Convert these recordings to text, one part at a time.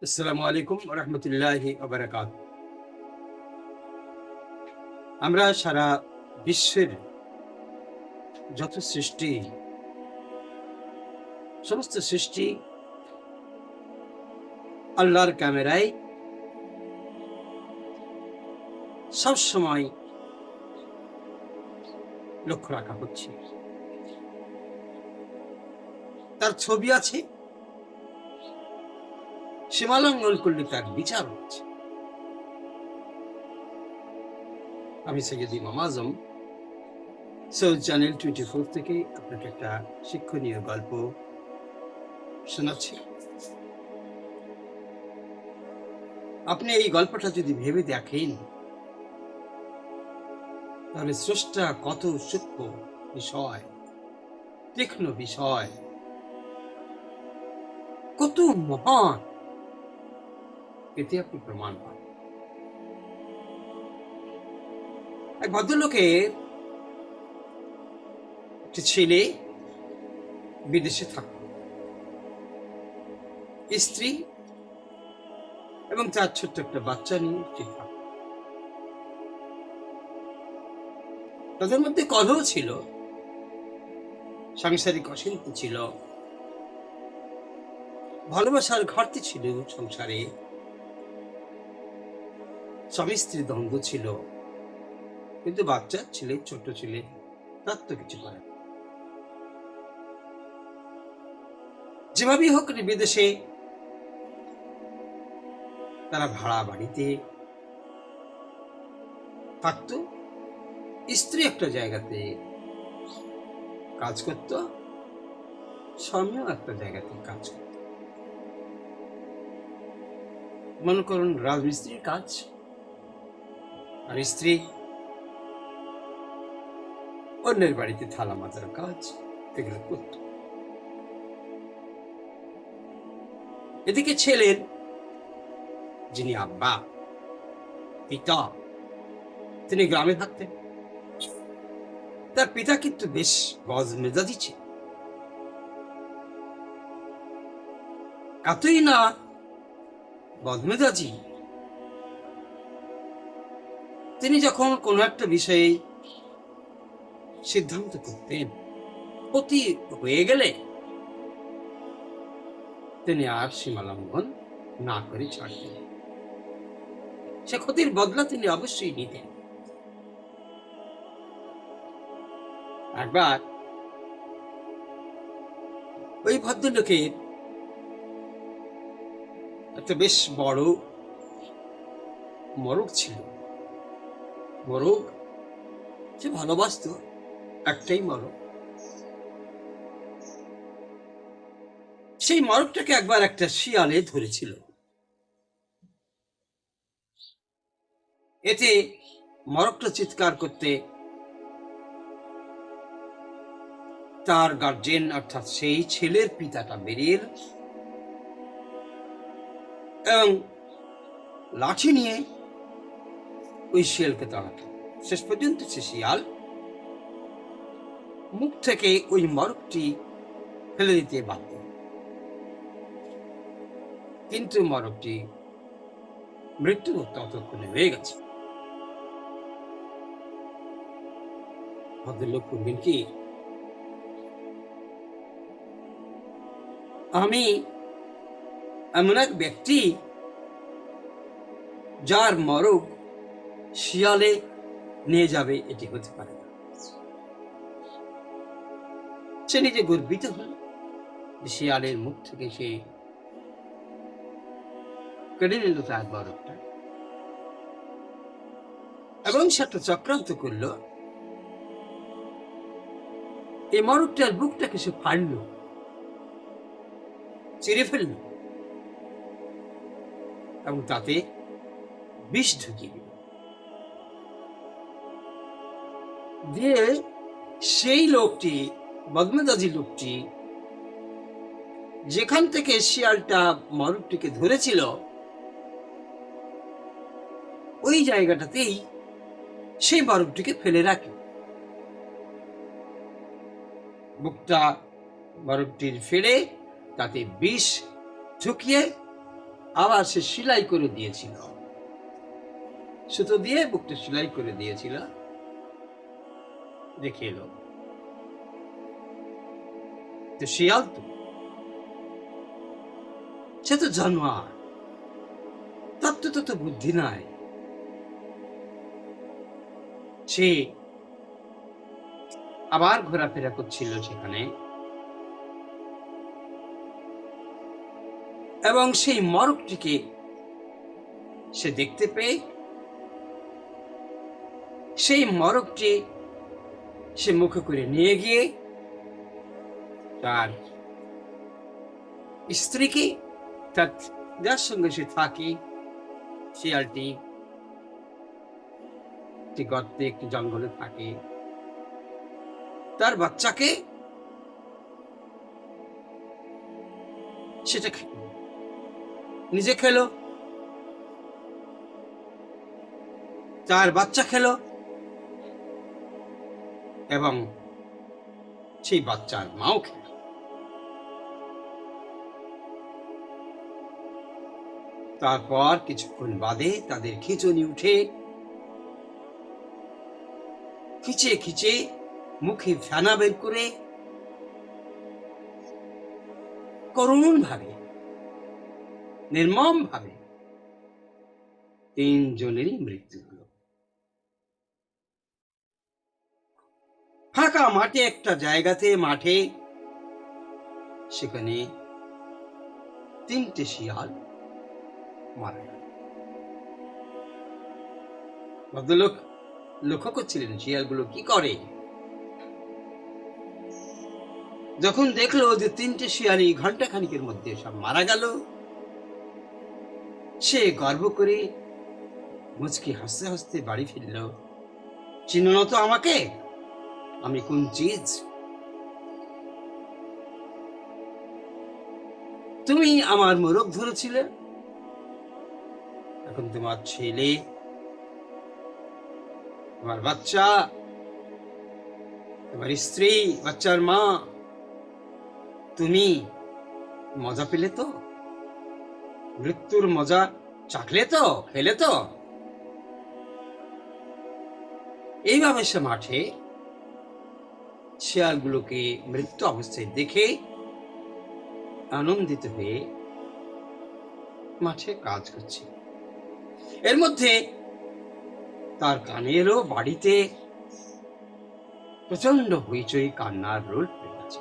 আসসালামু আলাইকুম রহমতুল্লাহি ওয়া আমরা সারা বিশ্বের যত সৃষ্টি, সমস্ত সৃষ্টি আল্লাহর ক্যামেরায় সবসময় লক্ষ্য রাখা হচ্ছে। তার ছবি আছে, সীমালঙ্ঘন করলে তার বিচার হচ্ছে। আমি সৈয়দ ইমাম আজম সৌদ চ্যানেল 24 থেকে আপনাকে একটা শিক্ষণীয় গল্প শোনাচ্ছি। আপনি এই গল্পটা যদি ভেবে দেখেন, তাহলে স্রষ্টা কত সূক্ষ্ম বিষয়, তীক্ষ্ণ বিষয়, কত মহান, এতে আপনি প্রমাণ পান। এক ভদ্রলোকের একটি ছেলে বিদেশে থাকত, স্ত্রী এবং তার ছোট্ট একটা বাচ্চা নিয়ে সে থাকত। তাদের মধ্যে কলহ ছিল, সাংসারিক অশান্তি ছিল, ভালোবাসার ঘাটতি ছিল সংসারে, স্বামী স্ত্রীর দ্বন্দ্ব ছিল। কিন্তু বাচ্চা ছেলে, ছোট ছেলে, তার তো কিছু করে না। যেভাবেই হোক বিদেশে তারা ভাড়া বাড়িতে থাকত। স্ত্রী একটা জায়গাতে কাজ করত, স্বামীও একটা জায়গাতে কাজ করত। মনে করুন রাজমিস্ত্রির কাজ, আর স্ত্রী অন্যের বাড়িতে থালা মাজার কাজ এগুলো করত। এদিকে ছেলের যিনি আব্বা, পিতা, তিনি গ্রামে থাকতেন। তার পিতা কিন্তু বেশ বদমেজাজি ছিল। এতই না বদমেজাজি, তিনি যখন কোনো একটা বিষয়ে সিদ্ধান্ত করতেন, ক্ষতি হয়ে গেলে তিনি আর সীমা লঙ্ঘন না করে ছাড়তেন। সে ক্ষতির বদলা তিনি অবশ্যই নিতেন। একবার ওই ভদ্রলোকের একটা বেশ বড় মরগ ছিল। মরগ সে ভালোবাসত, একটাই মরগ। সেই মরগটাকে একবার একটা শিয়ালে ধরেছিল। এতে মরগটা চিৎকার করতে তার গার্জেন অর্থাৎ সেই ছেলের পিতাটা বেরিয়ে এল এবং লাঠি নিয়ে ওই শিয়ালকে তাড়াতো। শেষ পর্যন্ত সে শিয়াল মুখ থেকে ওই মরগটি ফেলে দিতে বাধ্য, কিন্তু মরগটি মৃত্যু ততক্ষণে হয়ে গেছে। ভদ্রলোক বললেন কি, আমি এমন এক ব্যক্তি যার মরগ শিয়ালে নিয়ে যাবে, এটি হতে পারে না। সে নিজে গর্বিত হল শিয়ালের মুখ থেকে সে কেড়ে নিল তার মরগটা এবং সেটা চক্রান্ত করল। এই মরগটার বুকটাকে সে ফাড়ল, চিরে ফেলল এবং তাতে বিষ ঢুকিয়ে দিল। দিয়ে সেই লোকটি, বদমেজাজি লোকটি, যেখান থেকে শিয়ালটা মরগটিকে ধরেছিল ওই জায়গাটাতেই সেই মরগটিকে ফেলে রাখে। বুকটা মরগটির ফেলে তাতে বিষ ঢুকিয়ে আবার সে সেলাই করে দিয়েছিল, সুতো দিয়ে বুকটা সেলাই করে দিয়েছিল। রেখে এলো। তো শিয়াল তো, সে তো জানোয়ার, তার তো তত বুদ্ধি নাই। সে আবার ঘোরাফেরা করছিল সেখানে, এবং সেই মরকটিকে সে দেখতে পেয়ে সেই মরকটি সে মুখে করে নিয়ে গিয়ে তার স্ত্রীকে, তার যার সঙ্গে সে থাকে, শিয়ালটি একটি গর্তে, একটি জঙ্গলে থাকে, তার বাচ্চাকে সেটা নিজে খেলো, তার বাচ্চা খেলো, এবং সেই বাচ্চার মাও খেল। তারপর কিছুক্ষণ বাদে তাদের খিঁচুনি উঠে, খিচে খিচে মুখে ফেনা বের করে করুণ ভাবে, নির্মম ভাবে তিনজনেরই মৃত্যু হলো। ফাঁকা মাঠে, একটা জায়গাতে, মাঠে, সেখানে তিনটে শিয়াল মারা গেল। ভদ্রলোক লক্ষ্য করছিলেন শিয়ালগুলো কি করে। যখন দেখলো যে তিনটে শিয়ালই ঘন্টা খানিকের মধ্যে সব মারা গেল, সে গর্ব করে মুচকি হাসতে হাসতে বাড়ি ফিরল। চিনো না তো আমাকে, আমি কোন চিজ? তুমি আমার মোরগ ধরেছিলে, এখন তোমার ছেলে, তোমার বাচ্চা, তোমার স্ত্রী, বাচ্চার মা, তুমি মজা পেলে তো, মৃত্যুর মজা চাখলে তো, খেলে তো। এইভাবে সে মাঠে শিয়ালগুলোকে মৃত্যু অবস্থায় দেখে আনন্দিত হয়ে মাঠে কাজ করছে। এর মধ্যে তার কানে এলো বাড়িতে প্রচন্ড হইচই, কান্নার রোল পড়ে গেছে।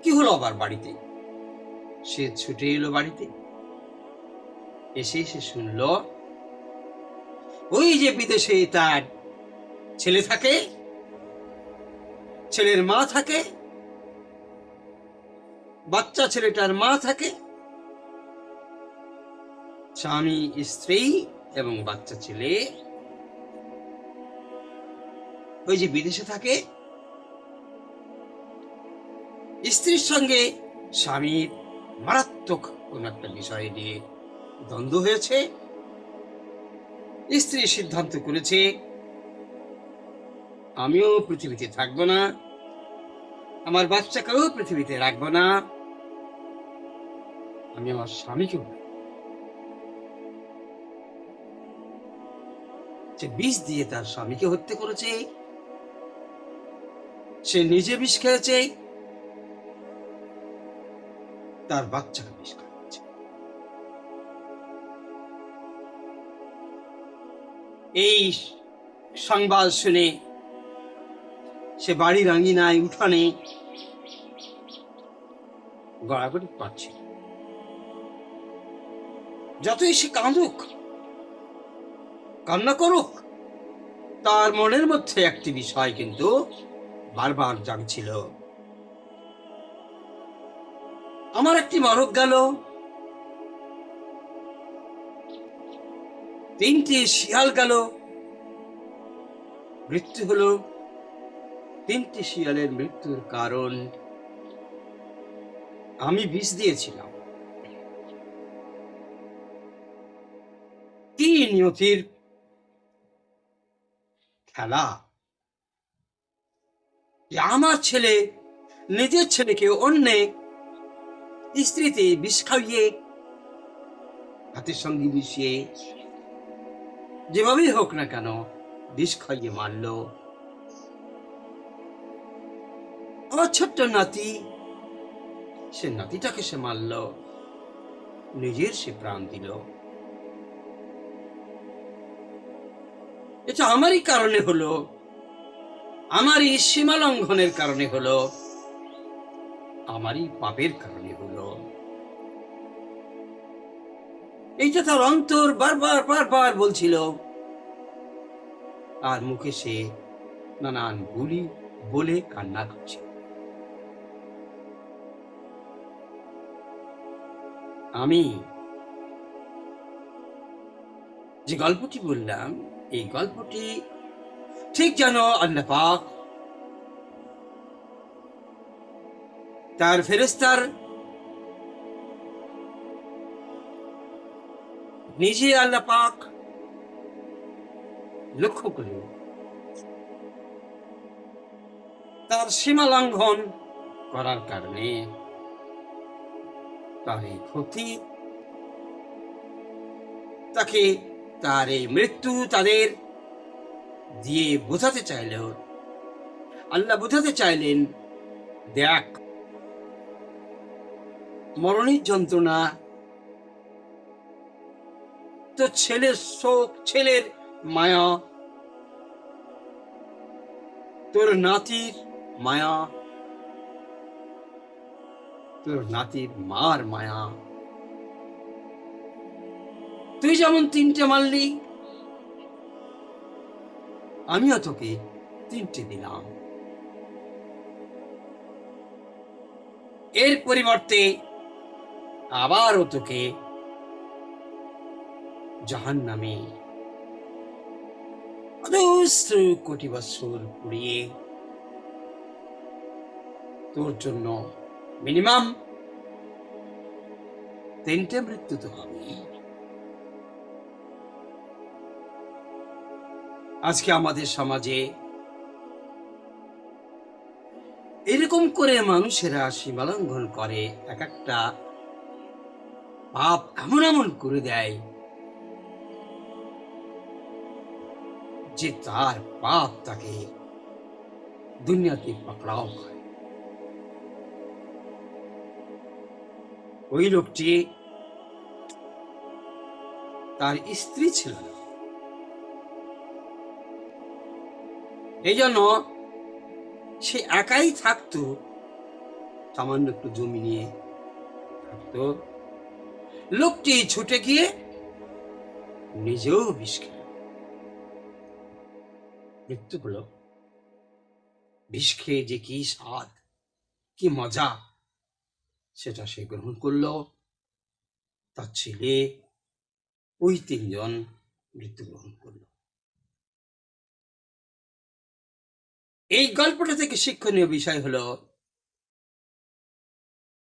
কি হলো আবার বাড়িতে? সে ছুটে এলো বাড়িতে, এসে সে শুনল ওই যে বিদেশে তার ছেলে থাকে, ছেলের মা থাকে, বাচ্চা ছেলেটার মা থাকে, স্বামী, স্ত্রী এবং বাচ্চা ছেলে ওই যে বিদেশে থাকে। স্ত্রীর সঙ্গে স্বামীর মারাত্মক কোন একটা বিষয় নিয়ে দ্বন্দ্ব হয়েছে। স্ত্রী সিদ্ধান্ত করেছে, আমিও পৃথিবীতে থাকবো না, আমার বাচ্চাকেও পৃথিবীতে রাখবো না, আমি আমার স্বামীকেও। সে বিষ দিয়ে তার স্বামীকে হত্যা করেছে, সে নিজে বিষ খেয়েছে, তার বাচ্চাকে বিষ খাওয়াচ্ছে। এই সংবাদ শুনে সে বাড়ির আঙিনায়, উঠানে গড়াগড়ি পাচ্ছে। যতই সে কাঁদুক, কান্না করুক, তার মনের মধ্যে একটি বিষয় কিন্তু বারবার জাগছিল, আমার একটি মরক গেল, তিনটি শিয়াল গেল, মৃত্যু হলো। তিনটি শিয়ালের মৃত্যুর কারণ আমি বিষ দিয়েছিলাম। কি নিয়তির খেলা! আমার ছেলে নিজের ছেলেকে অন্যে স্ত্রীতে বিষ খাইয়ে, হাতের সঙ্গে মিশিয়ে, যেভাবেই হোক না কেন বিষ খাইয়ে মারল। আমার ছোট্ট নাতি, সে নাতিটাকে সে মারল, নিজের সে প্রাণ দিল। এটা আমারই কারণে হলো, আমারই সীমা লঙ্ঘনের কারণে হলো, আমারই পাপের কারণে হলো। এইটা তার অন্তর বারবার বারবার বলছিল, আর মুখে সে নানান বুলি বলে কান্না করছে। আমি যে গল্পটি বললাম, এই গল্পটি ঠিক যেন আল্লাহ পাক তার ফেরেশতার নিজে আল্লাহ পাক লক্ষ্য করে তার সীমা লঙ্ঘন করার কারণে তার এই ক্ষতি, তাকে তার এই মৃত্যু তাদের দিয়ে বোঝাতে চাইলেও আল্লাহ বোঝাতে চাইলেন, দেখ মরণের যন্ত্রণা, তো ছেলের শোক, ছেলের মায়া, তোর নাতির মায়া, তোর নাতির মার মায়া। তুই যেমন 3টে মারলি, আমিও তোকে 3টে দিলাম। এর পরিবর্তে আবারও তোকে জাহান্নামে অজস্র কোটি বছর পুড়িয়ে তোর জন্য মিনিমাম 3টে মৃত্যু তো হবে। আজকে আমাদের সমাজে এরকম করে মানুষেরা সীমালঙ্ঘন করে, এক একটা পাপ এমন এমন করে দেয় যে তার পাপ তাকে দুনিয়াতে পাকড়াও হয়। ওই লোকটি তার স্ত্রী ছিল না, এই জন্য সে একাই থাকতো, সামান্য একটু জমি নিয়ে থাকতো। লোকটি ছুটে গিয়ে নিজেও বিষ খেল, মৃত্যু হলো। বিষ খেয়ে যে কি স্বাদ, কি মজা, সেটা সে গ্রহণ করলো। তার ছেলে, ওই 3জন মৃত্যুগ্রহণ করলো। এই গল্পটা থেকে শিক্ষণীয় বিষয় হলো,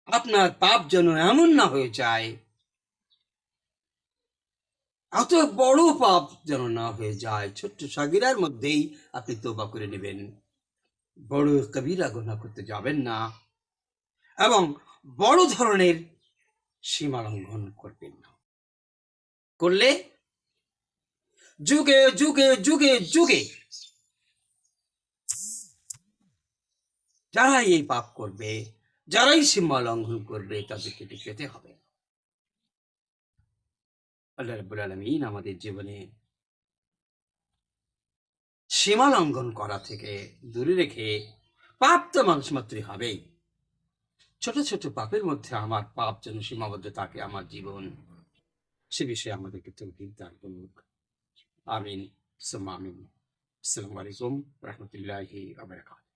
আপনার পাপ যেন এমন না হয়ে যায়, এত বড় পাপ যেন না হয়ে যায়। ছোট্ট সাগিরার মধ্যেই আপনি তওবা করে নেবেন, বড় কবিরা গুনাহ করতে যাবেন না, এবং বড় ধরনের সীমা লঙ্ঘন করবেন না। করলে যুগে যুগে যুগে যুগে যারাই এই পাপ করবে, যারাই সীমা লঙ্ঘন করবে, তাদেরকে পেতে হবে। আল্লাহ রাব্বুল আলামিন আমাদের জীবনে সীমা লঙ্ঘন করা থেকে দূরে রেখে, পাপ তো মানুষ মাত্রই হবেই, ছোট ছোট পাপের মধ্যে আমার পাপ যেন সীমাবদ্ধ থাকে আমার জীবন, সে বিষয়ে আমাদেরকে তৌফিক দান করুক। আমিন সুম্মা আমিন। আসসালামু আলাইকুম ওয়া রাহমাতুল্লাহি ওয়া বারাকাতুহু।